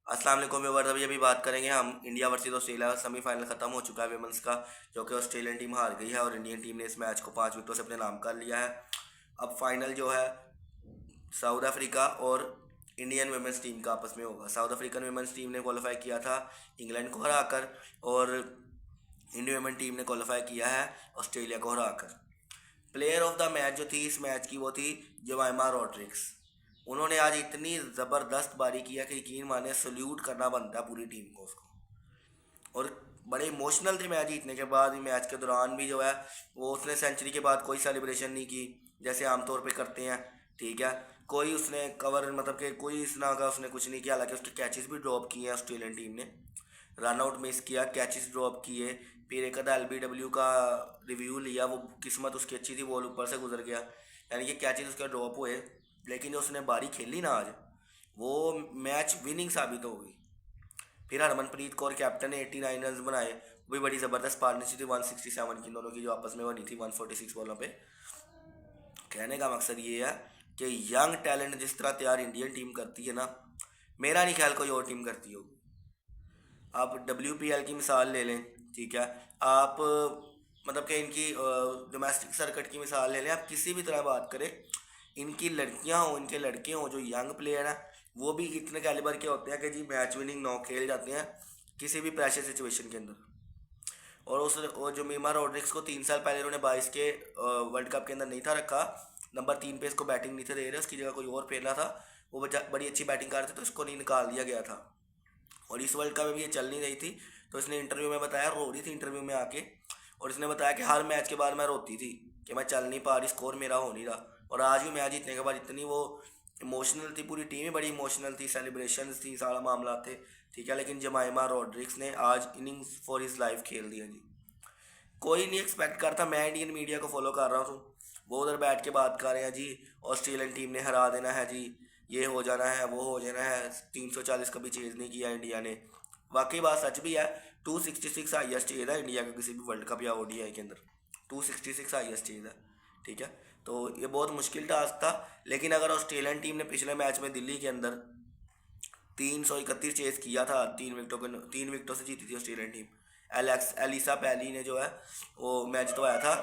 अस्सलाम वालेकुम व्यूअर्स। अभी बात करेंगे हम इंडिया वर्सेस ऑस्ट्रेलिया। सेमीफाइनल खत्म हो चुका है विमेंस का, जो कि ऑस्ट्रेलियन टीम हार गई है और इंडियन टीम ने इस मैच को 5 विकेटों से अपने नाम कर लिया है। अब फाइनल जो है साउथ अफ्रीका और इंडियन वुमेन्स टीम का आपस में होगा। साउथ अफ्रीकन वुमेन्स टीम ने क्वालिफाई किया था इंग्लैंड को हराकर, और इंडियन वुमेन टीम ने क्वालिफाई किया है ऑस्ट्रेलिया को हराकर। प्लेयर ऑफ द मैच जो थी इस मैच की वो थी जमाइमा रॉड्रिक्स। उन्होंने आज इतनी ज़बरदस्त बारी किया कि यकीन माने सल्यूट करना बनता है पूरी टीम को उसको। और बड़े इमोशनल थे मैच जीतने के बाद भी। मैच के दौरान भी जो है वो उसने सेंचुरी के बाद कोई सेलिब्रेशन नहीं की जैसे आमतौर पे करते हैं, ठीक है। कोई उसने कवर मतलब कि कोई इस तरह का उसने कुछ नहीं किया। हालांकि उसके कैचेस भी ड्रॉप किए हैं ऑस्ट्रेलियन टीम ने, रन आउट मिस किया, कैचेस ड्रॉप किए। फिर एक आधा LBW का रिव्यू लिया, वो किस्मत उसकी अच्छी थी, बॉल ऊपर से गुजर गया, यानी कि कैचेस उसके ड्रॉप हुए। लेकिन जो उसने बारी खेली ना आज, वो मैच विनिंग साबित हो गई। फिर हरमनप्रीत कौर कैप्टन ने 89 रन बनाए। वो भी बड़ी ज़बरदस्त पार्टनरशिप थी 167 की दोनों की जो आपस में बनी थी 146 बॉलों पे। कहने का मकसद ये है कि यंग टैलेंट जिस तरह तैयार इंडियन टीम करती है ना, मेरा नहीं ख्याल कोई और टीम करती होगी। आप WPL की मिसाल ले लें, ठीक है। आप मतलब कि इनकी डोमेस्टिक सर्किट की मिसाल ले लें, आप किसी भी तरह बात करें, इनकी लड़कियां हों इनके लड़के हों जो यंग प्लेयर हैं, वो भी इतने कैलिबर के होते हैं कि जी मैच विनिंग 9 खेल जाते हैं किसी भी प्रेशर सिचुएशन के अंदर। और जो मीमा रॉड्रिक्स को 3 साल पहले उन्होंने 22 के वर्ल्ड कप के अंदर नहीं था रखा, नंबर 3 पे इसको बैटिंग नहीं थे दे रहे, उसकी जगह कोई और खेला था, वो बड़ी अच्छी बैटिंग कर रहे थे तो इसको नहीं निकाल दिया गया था। और इस वर्ल्ड कप में भी ये चल नहीं रही थी, तो इसने इंटरव्यू में बताया, रो रही थी इंटरव्यू में आके, और इसने बताया कि हर मैच के बाद मैं रोती थी कि मैं चल नहीं पा रही, स्कोर मेरा हो नहीं रहा। और आज भी मैच जीतने के बाद इतनी वो इमोशनल थी, पूरी टीम ही बड़ी इमोशनल थी, सेलिब्रेशन थी, सारा मामला थे, ठीक है। लेकिन जमाइमा रॉड्रिक्स ने आज इनिंग्स फॉर हिज लाइफ खेल दिया जी। कोई नहीं एक्सपेक्ट करता। मैं इंडियन मीडिया को फॉलो कर रहा हूँ, वो उधर बैठ के बात कर रहे हैं जी ऑस्ट्रेलियन टीम ने हरा देना है जी, ये हो जाना है वो हो जाना है, 340 कभी चेज नहीं किया इंडिया ने। वाकई बात सच भी है। 266 हाईएस्ट चेज है इंडिया का किसी भी वर्ल्ड कप या ODI के अंदर, 266 हाईएस्ट चेज है, ठीक है। तो ये बहुत मुश्किल टास्क था। लेकिन अगर ऑस्ट्रेलियन टीम ने पिछले मैच में दिल्ली के अंदर 331 चेस किया था, 3 विकेटों से जीती थी ऑस्ट्रेलियन टीम। एलिसा पैली ने जो है वो मैच तो आया था,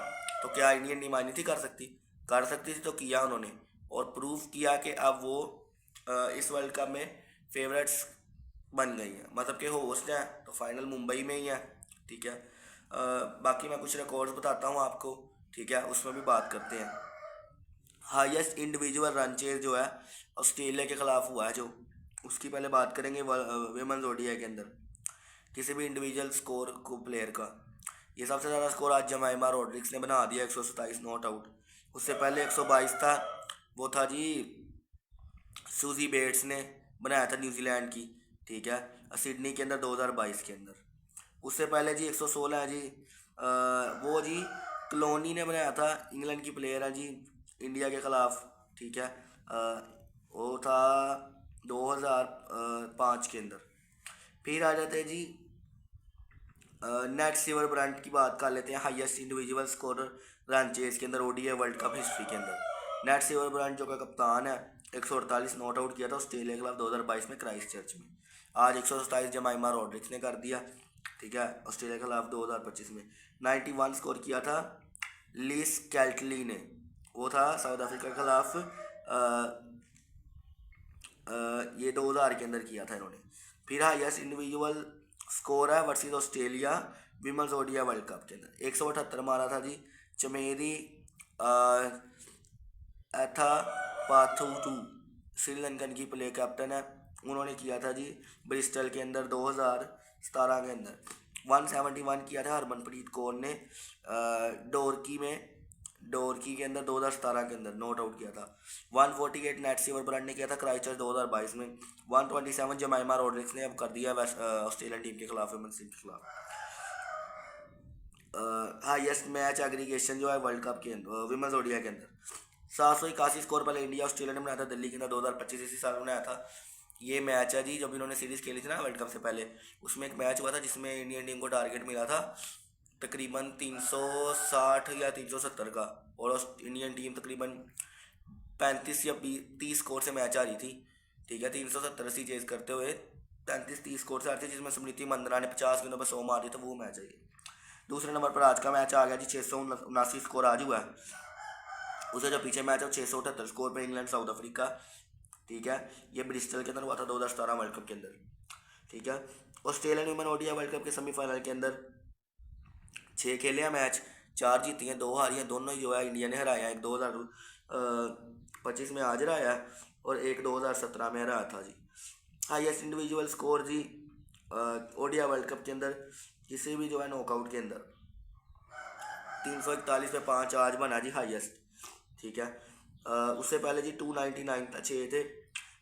तो क्या इंडियन टीम आई नहीं थी कर सकती थी तो किया उन्होंने, और प्रूव किया कि अब वो इस वर्ल्ड कप में फेवरेट्स बन गई हैं, मतलब कि होस्ट हैं तो फाइनल मुंबई में ही है, ठीक है। बाकी मैं कुछ रिकॉर्ड्स बताता हूँ आपको, ठीक है, उसमें भी बात करते हैं। हाईएस्ट इंडिविजुअल रन चेज जो है ऑस्ट्रेलिया के खिलाफ हुआ है जो, उसकी पहले बात करेंगे विमेंस ODI के अंदर किसी भी इंडिविजुअल स्कोर को प्लेयर का। ये सबसे ज़्यादा स्कोर आज जमाइमा रॉड्रिक्स ने बना दिया, 127 नॉट आउट। उससे पहले 122 था, वो था जी सूजी बेट्स ने बनाया था न्यूजीलैंड की, ठीक है, सिडनी के अंदर 2022 के अंदर। उससे पहले जी 116 है जी, वो जी क्लोनी ने बनाया था, इंग्लैंड की प्लेयर है जी, इंडिया के खिलाफ, ठीक है। वो था 2005 के अंदर। फिर आ जाते हैं जी नेट सीवर ब्रांड की बात कर लेते हैं, highest individual scorer run chase के अंदर ODI वर्ल्ड कप हिस्ट्री के अंदर। नेट सीवर ब्रांड जो का कप्तान है, 148 नॉट आउट किया था ऑस्ट्रेलिया के खिलाफ 2022 में क्राइस्ट चर्च में। आज 127 जमाइमा रॉड्रिक्स ने कर दिया, ठीक है, ऑस्ट्रेलिया के खिलाफ 2025 में। 91 स्कोर किया था लीस कैल्टली ने, वो था साउथ अफ्रीका के खिलाफ, ये 2000 के अंदर किया था इन्होंने। फिर हाईएस्ट इंडिविजुअल स्कोर है versus Australia women's ODI world cup के अंदर, 178 मारा था जी चमेरी एथा पाथुटू, श्रीलंकन की प्ले कैप्टन है, उन्होंने किया था जी ब्रिस्टल के अंदर 2017 के अंदर। 171 किया था हरमनप्रीत कौर ने डोरकी के अंदर 2017 के अंदर नॉट आउट किया था। 148 नेट सीवर ब्रांड ने किया था क्राइस्टचर्च 2022 में। 127 जमाइमा रॉड्रिक्स ने अब कर दिया ऑस्ट्रेलियन टीम के खिलाफ, वुमेन्स टीम के खिलाफ। हाईएस्ट मैच एग्रीगेशन जो है वर्ल्ड कप के अंदर विमेंस ODI के अंदर, 781 स्कोर पहले इंडिया ऑस्ट्रेलिया ने बनाया था दिल्ली के अंदर 2025 इसी साल बनाया था। ये मैच है जी जब इन्होंने सीरीज़ खेली थी ना वर्ल्ड कप से पहले, उसमें एक मैच हुआ था जिसमें इंडियन टीम को टारगेट मिला था तकरीबन 360 या 370 का, और इंडियन टीम तकरीबन 35 या 30 स्कोर से मैच आ रही थी, ठीक है, 370 सी चेज करते हुए 33-30 स्कोर से हारती है, जिसमें स्मृति मंदना ने 50 गेंदों पर 100 मार दी, तो वो मैच है ये। दूसरे नंबर पर आज का मैच आ गया जी, 679 स्कोर आज हुआ है। उसे जो पीछे मैच है 678 स्कोर पे इंग्लैंड साउथ अफ्रीका, ठीक है। ये ब्रिस्टल के अंदर हुआ था 2017 वर्ल्ड कप के अंदर, ठीक है। Australian women ODI world cup के सेमीफाइनल के अंदर 6 खेले हैं मैच, 4 जीती हैं, 2 हारी हैं। दोनों जो है इंडिया ने हराया, एक 2025 में आज हराया है और एक 2017 में हराया था जी। हाईएस्ट इंडिविजुअल स्कोर जी ओडीआई वर्ल्ड कप के अंदर किसी भी जो है नॉकआउट के अंदर 341 पे 5 आज बना जी हाईएस्ट, ठीक है। उससे पहले जी 299 था, 6 थे।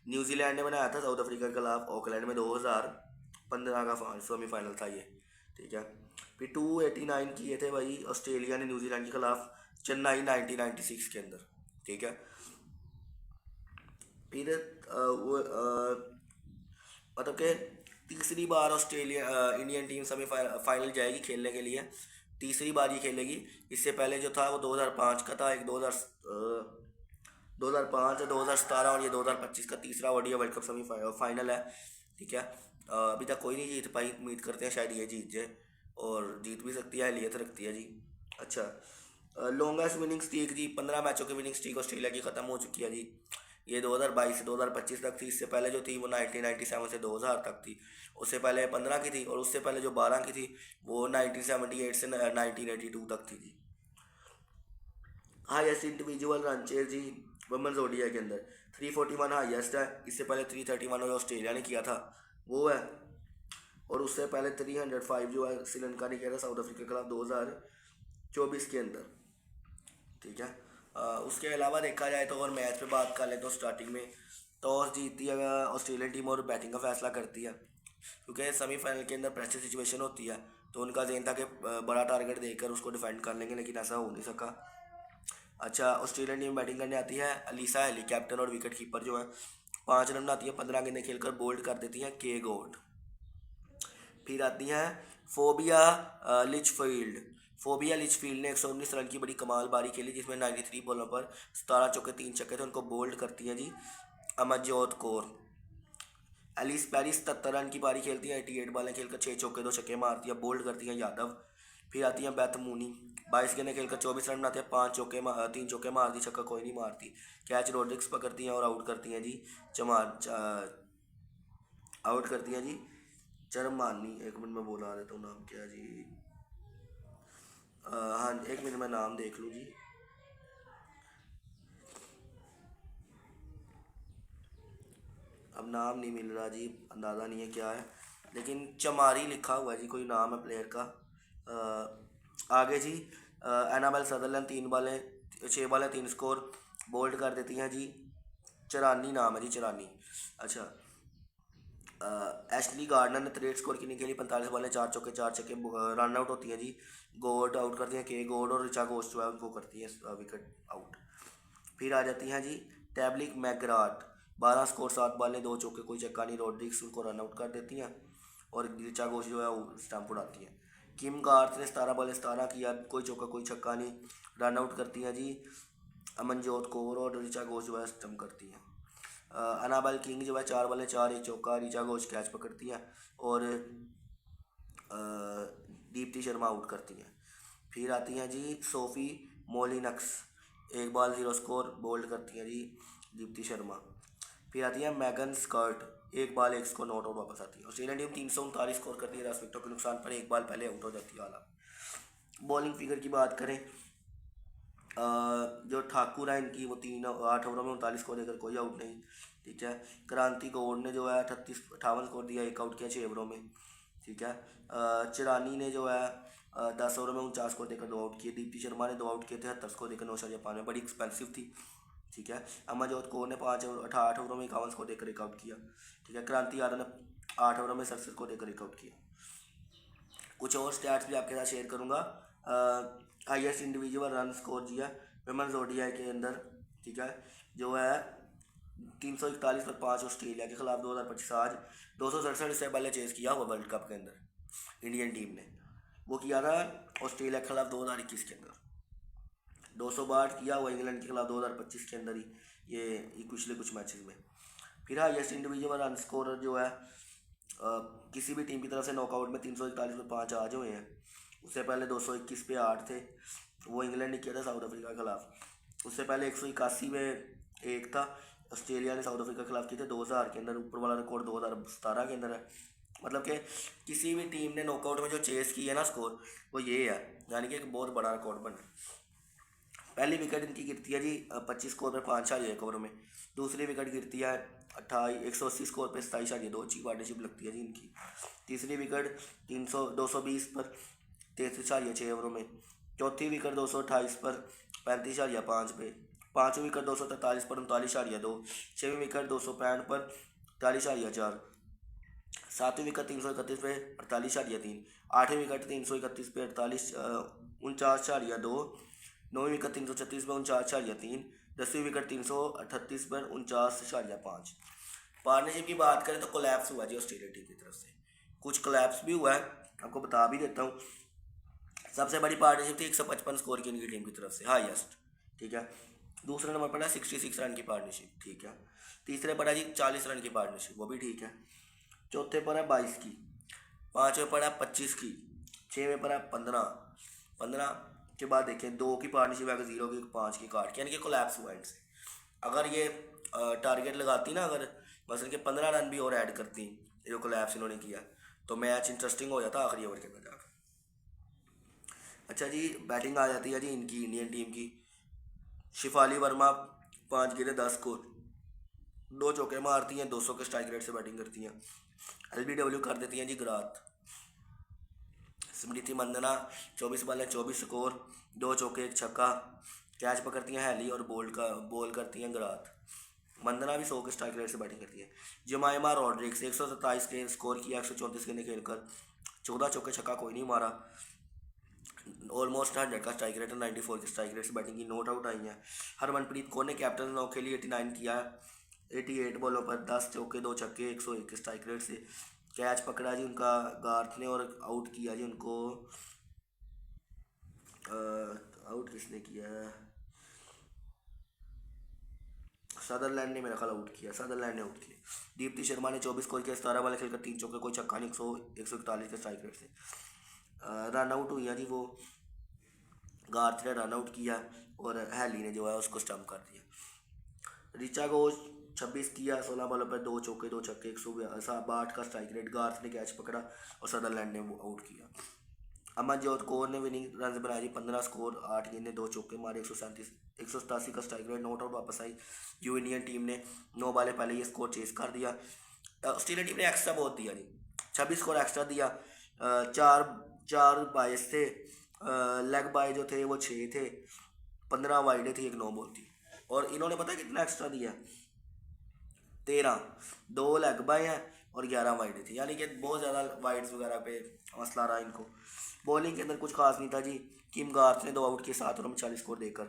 न्यूजीलैंड ने बनाया था साउथ अफ्रीका के खिलाफ ऑकलैंड में 2015 का सेमीफाइनल था ये, ठीक है। फिर 289 किए थे भाई ऑस्ट्रेलिया ने न्यूजीलैंड के खिलाफ चेन्नई 1996 के अंदर, ठीक है। फिर वो मतलब कि तीसरी बार ऑस्ट्रेलिया इंडियन टीम फाइनल जाएगी खेलने के लिए, तीसरी बार ये खेलेगी। इससे पहले जो था वो 2005 का था, एक 2005 2017 और ये 2025 का तीसरा ओडीआई वर्ल्ड कप फाइनल है, ठीक है। अभी तक कोई नहीं जीत पाई, उम्मीद करते हैं शायद ये जीत जाए और जीत भी सकती है, एहलियत रखती है जी। अच्छा, लॉन्गेस्ट विनिंग स्ट्रीक जी, 15 मैचों की विनिंग स्ट्रीक ऑस्ट्रेलिया की ख़त्म हो चुकी है जी। ये 2022 से 2025 तक थी, इससे पहले जो थी वो 1997 से 2000 तक थी। उससे पहले 15 की थी और उससे पहले जो 12 की थी वो 1978 से 1982 तक थी जी। हाईएस्ट इंडिविजुअल रन चेज जी वुमेन्स ओडीआई के अंदर 341 हाईएस्ट है। इससे पहले 331 जो ऑस्ट्रेलिया ने किया था वो है, और उससे पहले 305 जो है श्रीलंका ने किया था साउथ अफ्रीका के खिलाफ 2024 के अंदर, ठीक है। उसके अलावा देखा जाए तो और मैच पे बात कर ले तो स्टार्टिंग में टॉस जीतती है ऑस्ट्रेलियन टीम और बैटिंग का फैसला करती है, क्योंकि सेमीफाइनल के अंदर प्रेशर सिचुएशन होती है, तो उनका जहन था कि बड़ा टारगेट देकर उसको डिफेंड कर लेंगे, लेकिन ऐसा हो नहीं सका। अच्छा, ऑस्ट्रेलियन टीम बैटिंग करने आती है, अलीसा हेली कैप्टन और विकेट कीपर जो है 5 रन बनाती है, 15 गेंदें खेलकर बोल्ड कर देती हैं के गॉड। फिर आती हैं फोबिया लिचफील्ड। फोबिया लिचफील्ड ने 119 रन की बड़ी कमाल बारी खेली, जिसमें 93 बॉलों पर 17 चौके 3 छक्के थे, उनको बोल्ड करती हैं जी Amarjot Kaur. Ellyse Perry 77 run की पारी खेलती है, 88 बॉलें खेलकर 6 चौके 2 छक्के मारती है, बोल्ड करती हैं यादव। फिर आती हैं बेथ मूनी, 22 गेंदें खेलकर 24 रन बनाते हैं, 3 चौके मारती, छक्का कोई नहीं मारती। कैच रोड्रिक्स पकड़ती हैं और आउट करती हैं जी आउट करती हैं जी चरमानी। एक मिनट में बोला देता हूँ नाम क्या है जी, हाँ एक मिनट में नाम देख लूँ जी। अब नाम नहीं मिल रहा जी, अंदाज़ा नहीं है क्या है, लेकिन चमारी लिखा हुआ है जी, कोई नाम है प्लेयर का। आगे जी एनाबेल सदरलैंड 6 बॉलें 3 स्कोर बोल्ड कर देती हैं जी, चरानी नाम है जी, चरानी। अच्छा, एशली गार्डनर ने 63 स्कोर की नहीं खेली, 45 बॉलें 4 चौके 4 छक्के, रन आउट होती हैं जी। गोड आउट करती हैं के गोड और रिचा घोष जो है उनको करती है विकेट आउट। फिर आ जाती हैं जी टैबलिक मैकग्राथ, 12 स्कोर 7 बॉलें 2 चौके कोई छक्का नहीं, रॉड्रिक्स उनको रन आउट कर देती हैं और रिचा घोष जो है वो स्टंप उड़ाती हैं। किम गार्थ ने 17 बॉलें 17 किया, कोई चौका कोई छक्का नहीं, रन आउट करती हैं जी अमनजोत कौर और रिचा घोष जो है स्टंप करती हैं। अनाबल किंग जो है 4 बॉलें 4 एक चौका, रिचा घोष कैच पकड़ती है और दीप्ति शर्मा आउट करती हैं। फिर आती हैं जी Sophie Molineux, 1 ball 0 score bowled करती हैं जी दीप्ति शर्मा। फिर आती है Megan Schutt, 1 ball 1 score not out वापस आती है। ऑस्ट्रेलियन टीम 339 स्कोर करती है 10 विकेटों के नुकसान पर, 1 बॉल पहले आउट हो जाती है। हालांकि बॉलिंग फिगर की बात करें, जो ठाकुर है इनकी वो 8 ओवरों में 39 स्कोर देकर कोई आउट नहीं, ठीक है। क्रांति गौड़ ने जो है 58 स्कोर दिया, 1 आउट किया 6 ओवरों में, ठीक है। चिरानी ने जो है 10 ओवरों में 49 स्कोर देकर 2 आउट किए। दीप्ति शर्मा ने 2 आउट किए थे, 70 स्कोर देकर 9 में, बड़ी एक्सपेंसिव थी, ठीक है। अमरजोत कौर ने 8 ओवरों में 51 स्कोर देकर 1 आउट किया, ठीक है। क्रांति यादव ने 8 ओवरों में 67 स्कोर देकर 1 आउट किया। कुछ और स्टैट्स भी आपके साथ शेयर करूँगा। हाईएस्ट इंडिविजुअल रन स्कोर जी है वुमेन्स ओडीआई के अंदर, ठीक है, जो है 341 पर 5 ऑस्ट्रेलिया के खिलाफ 2025 आज 267 से पहले चेस किया हुआ वर्ल्ड कप के अंदर इंडियन टीम ने, वो किया था ऑस्ट्रेलिया के खिलाफ 2021 के अंदर। 262 किया हुआ इंग्लैंड के खिलाफ 2025 के अंदर ही, ये पिछले कुछ मैचेस में। फिर हाईएस्ट इंडिविजुअल रन स्कोर जो है किसी भी टीम की तरफ से नॉकआउट में 341 पे 5 आज हुए हैं। उससे पहले 221 पे 8 थे, वो इंग्लैंड ने किया था साउथ अफ्रीका के खिलाफ। उससे पहले 181 में एक था, ऑस्ट्रेलिया ने साउथ अफ्रीका के खिलाफ किए थे 2000 के अंदर। ऊपर वाला रिकॉर्ड 2017 के अंदर है। मतलब कि किसी भी टीम ने नॉकआउट में जो चेस की है ना स्कोर, वो ये है, यानी कि एक बहुत बड़ा रिकॉर्ड बना। पहली विकेट इनकी गिरती है जी 25 स्कोर पे 5 ओवर में। दूसरी विकेट गिरती है 180 स्कोर पे 27.2, अच्छी पार्टनरशिप लगती है जी इनकी। तीसरी विकेट 220 पर 33.6 ओवरों में। चौथी विकेट 228 पर 35.5 पे। पाँचवीं विकेट 243 पर 39.2। छवीं विकेट 265 पर 43.4। सातवीं विकेट 331 पे 48.3। आठवीं विकेट 331 पे 49.2। नौवीं विकेट 336 पर 49.3। 10वीं विकेट 338 पर 49.5। पार्टनरशिप की बात करें तो कोलैप्स हुआ जी ऑस्ट्रेलिया टीम की तरफ से, कुछ कोलैप्स भी हुआ है, आपको बता भी देता हूँ। सबसे बड़ी पार्टनरशिप थी 155 स्कोर की इनकी टीम की तरफ से, हाईएस्ट, ठीक है। दूसरे नंबर पर है 66 रन की पार्टनरशिप, ठीक है। तीसरे पर है जी 40 रन की पार्टनरशिप, वो भी ठीक है। चौथे पर है 22 की। पाँचवें पर है 25 की। छवें पर है 15 के बाद देखें 2 की पार्टनरशिप है, 0 की, 5 की काट के, यानी कि कोलैप्स हुआ इनसे। अगर ये टारगेट लगाती ना, अगर मसलन के 15 रन भी और ऐड करती, जो कोलैप्स इन्होंने किया, तो मैच इंटरेस्टिंग हो जाता आखिरी ओवर के अंदर जाकर। अच्छा जी, बैटिंग आ जाती है जी इनकी इंडियन टीम की। शिफाली वर्मा 5 गेंदे 10 स्कोर, 2 चौके मारती हैं, 200 के स्ट्राइक रेट से बैटिंग करती हैं। LBW कर देती हैं जी गुजरात। स्मृति मंदना 24 बॉल 24 स्कोर, 2 चौके 1 छक्का। कैच पकड़ती हैं हैली और बॉल करती हैं गुजरात। मंदना भी 100 के स्ट्राइक रेट से बैटिंग करती है। जमाइमा रॉड्रिक्स 127 के स्कोर किया, 134 गेंदे खेलकर, 14 चौके छक्का कोई नहीं मारा। ऑलमोस्ट 100 का स्ट्राइक रेट है, 94 के स्ट्राइक रेट से बैटिंग की, नॉट आउट आई हैं। हरमनप्रीत कौर ने कैप्टन 9 खेली, 89 किया है। 88 बॉलों पर 10 चौके 2 छक्के, 101 के स्ट्राइक रेट से। कैच पकड़ा जी उनका गार्थ ने और आउट किया जी उनको। आउट किसने किया है? सदरलैंड ने मेरा ख्याल आउट किया, सदरलैंड ने आउट किया। दीप्ति शर्मा ने 24 स्कोर किया, 17 बॉल खेलकर 3 चौके कोई छक्का नहीं, 141 के स्ट्राइक रेट से। रन आउट हुई है जी वो, गार्थ ने रन आउट किया और हैली ने जो है उसको स्टम्प कर दिया। रिचा घोष 26 किया, 16 बॉलों पर 2 चौके 2 छक्के, 162 का स्ट्राइक रेट। गार्थ ने कैच पकड़ा और सदरलैंड ने वो आउट किया। अमनजोत कौर ने विनिंग रन बनाई, 15 स्कोर, 8 गेंदे 2 चौके मारे, 187 का स्ट्राइक रेट। नॉट आउट वापस आई जो इंडियन टीम ने 9 बाले पहले ये स्कोर चेस कर दिया। ऑस्ट्रेलिया टीम ने एक्स्ट्रा बहुत दिया जी, 26 स्कोर एक्स्ट्रा दिया। चार चार बाइस थे, लेग बाय जो थे वो 6 थे, 15 वाइडें थी, 1 नो बॉल थी। और इन्होंने पता कितना एक्स्ट्रा दिया? 13, 2 लेग बाय हैं और 11 वाइडें थी, यानी कि बहुत ज़्यादा वाइड्स वगैरह पे मसला रहा इनको। बॉलिंग के अंदर कुछ खास नहीं था जी। किम गार्थ ने 2 आउट किए 7 ओवर में 40 स्कोर देकर।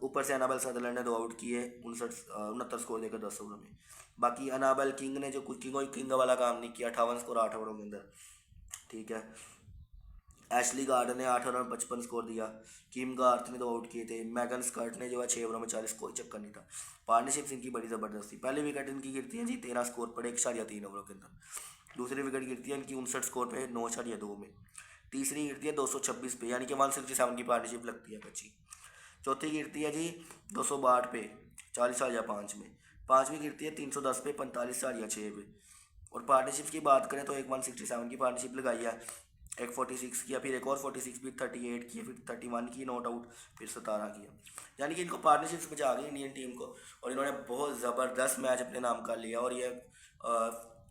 ऊपर से अनाबेल सदरलैंड ने 2 आउट किए 69 स्कोर देकर 10 ओवर में। बाकी अनाबेल किंग ने जो कुछ किंग वाला काम नहीं किया, 58 स्कोर 8 ओवरों के अंदर, ठीक है। एशली गार्डन ने 8 ओवर में 55 स्कोर दिया। किम गार्थ ने 2 आउट किए थे। मैगन स्कर्ट ने जो है 6 ओवरों में 40, कोई चक्कर नहीं था। पार्टनरशिप इनकी बड़ी ज़बरदस्त थी। पहली विकेट इनकी गिरती है जी 13 स्कोर पर 1.3 ओवरों के अंदर। दूसरी विकेट गिरती है इनकी 59 स्कोर पे 9.2 में। तीसरी गिरती है 226 पे, यानी कि 167 की पार्टनरशिप लगती है अच्छी। चौथी गिरती है जी 262 पे 40.5 में। पाँचवीं गिरती है 310 पे 45.6 पे। और पार्टनरशिप की बात करें तो एक 167 की पार्टनरशिप लगाई है, एक 46 किया, फिर एक और 46 भी 38 किया, फिर 31 की नॉट आउट, फिर 17 किया। यानी कि इनको पार्टनरशिप बचा गई इंडियन टीम को, और इन्होंने बहुत ज़बरदस्त मैच अपने नाम कर लिया और ये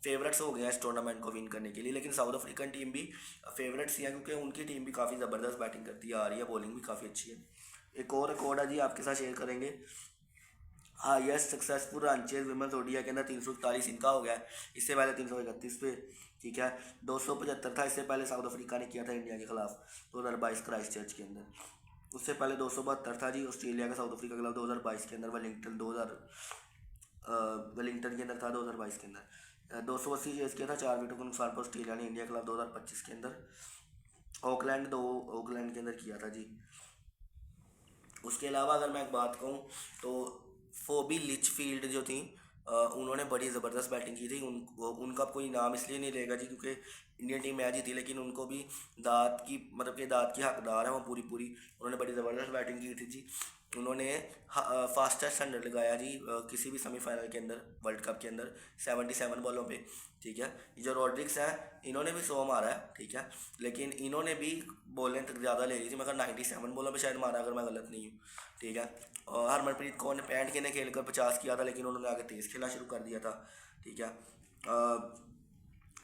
फेवरेट्स हो गए हैं इस टूर्नामेंट को विन करने के लिए। लेकिन साउथ अफ्रीकन टीम भी फेवरेट्स ही है, क्योंकि उनकी टीम भी काफ़ी ज़बरदस्त बैटिंग करती आ रही है, बॉलिंग भी काफ़ी अच्छी है। एक और रिकॉर्ड है जी आपके साथ शेयर करेंगे। Highest successful run chase women's ODI के अंदर 341 इनका हो गया है, इससे पहले 331 पे, ठीक है। 275 था इससे पहले साउथ अफ्रीका ने किया था इंडिया के खिलाफ 2022 क्राइस्ट चर्च के अंदर। उससे पहले 272 था जी ऑस्ट्रेलिया का साउथ अफ्रीका के खिलाफ 2022 के अंदर, वेलिंगटन के अंदर था 2022 के अंदर। 280 चेज किया था 4 विकेटों के नुकसान पर ऑस्ट्रेलिया ने इंडिया के खिलाफ 2025 के अंदर। ऑकलैंड के अंदर किया था जी। उसके अलावा अगर मैं एक बात कहूँ तो फोबी लिचफील्ड जो थी उन्होंने बड़ी ज़बरदस्त बैटिंग की थी। उनका कोई नाम इसलिए नहीं रहेगा जी क्योंकि इंडियन टीम मैच जीती, लेकिन उनको भी दाद की मतलब कि दाद की हकदार है वो पूरी पूरी। उन्होंने बड़ी ज़बरदस्त बैटिंग की थी जी। उन्होंने फास्टेस्ट 100 लगाया जी किसी भी सेमीफाइनल के अंदर वर्ल्ड कप के अंदर 77 बॉलों पे। ठीक है, ये जो रॉड्रिक्स हैं इन्होंने भी 100 मारा है। ठीक है, लेकिन इन्होंने भी बॉलें तक ज़्यादा ले ली थी, मगर 97 बॉलों पे शायद मारा अगर मैं गलत नहीं हूँ। ठीक है, और हरमनप्रीत कौर ने 65 के ने खेल कर 50 किया था, लेकिन उन्होंने आगे तेज़ खेलना शुरू कर दिया था। ठीक है,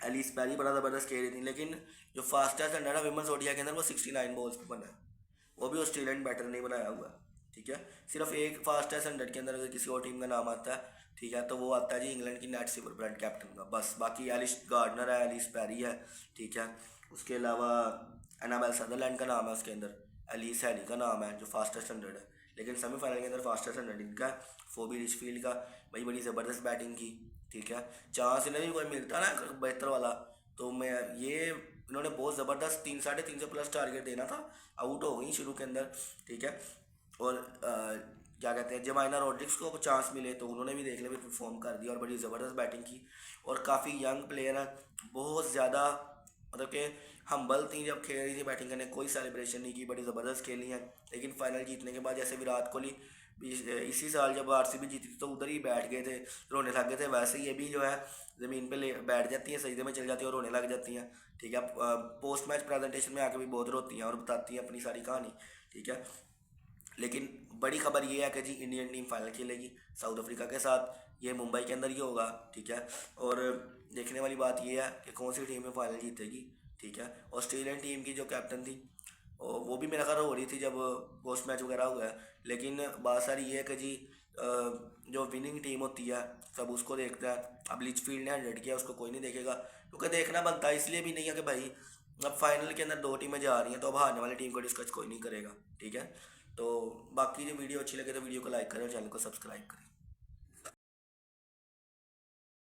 एलिस पैरी बड़ा ज़बरदस्त खेल रही थी, लेकिन जो फास्टेस्ट रनर है विमेंस ओडीआई के अंदर वो 69 बॉल्स पे बना है, वो भी ऑस्ट्रेलियन बैटर नहीं बनाया हुआ है। ठीक है, सिर्फ एक फास्टेस्ट 100 के अंदर अगर किसी और टीम का नाम आता है, ठीक है, तो वो आता है जी इंग्लैंड की नेट सिमरन कैप्टन का, बस। बाकी एलिस गार्डनर है, एलिस पैरी है। ठीक है, उसके अलावा एनाबेल सदरलैंड का नाम है उसके अंदर, एलिस हैली का नाम है जो फास्टेस्ट 100 है, लेकिन सेमीफाइनल के अंदर फास्टेस्ट 100 इनका है। फोबी रिचफील्ड का भाई बड़ी ज़बरदस्त बैटिंग की। ठीक है, चांस इन्हें भी कोई मिलता ना बेहतर वाला तो मैं ये इन्होंने बहुत ज़बरदस्त 3 350 प्लस टारगेट देना था, आउट हो गई शुरू के अंदर। ठीक है, और क्या कहते हैं जमाइना रॉड्रिक्स को चांस मिले तो उन्होंने भी देख ले भी परफॉर्म कर दिया और बड़ी ज़बरदस्त बैटिंग की। और काफ़ी यंग प्लेयर हैं, बहुत ज़्यादा मतलब कि हम्बल थी जब खेल रही थी बैटिंग करने, कोई सेलिब्रेशन नहीं की, बड़ी ज़बरदस्त खेली है। लेकिन फाइनल जीतने के बाद जैसे विराट कोहली इसी साल जब आरसीबी जीती थी तो उधर ही बैठ गए थे, रोने लग गए थे, वैसे ही ये भी जो है ज़मीन पे ले बैठ जाती हैं, सजदे में चल जाती हैं और रोने लग जाती हैं। ठीक है, पोस्ट मैच प्रेजेंटेशन में आके भी बहुत रोती हैं और बताती हैं अपनी सारी कहानी। ठीक है, लेकिन बड़ी खबर ये है कि जी इंडियन टीम फाइनल खेलेगी साउथ अफ्रीका के साथ, ये मुंबई के अंदर ही होगा। ठीक है, और देखने वाली बात ये है कि कौन सी टीम में फाइनल जीतेगी। ठीक है, ऑस्ट्रेलियन टीम की जो कैप्टन थी और वो भी मेरा ख्याल हो रही थी जब पोस्ट मैच वगैरह हुआ है, लेकिन बात सारी ये है कि जी जो विनिंग टीम होती है सब उसको देखता है। अब लिचफील्ड ने 100 किया, उसको कोई नहीं देखेगा क्योंकि देखना बनता है, इसलिए भी नहीं है कि भाई अब फाइनल के अंदर 2 टीमें जा रही हैं तो अब हारने वाली टीम को डिस्कस कोई नहीं करेगा। ठीक है, तो बाकी जो वीडियो अच्छी लगे तो वीडियो को लाइक करें और चैनल को सब्सक्राइब करें।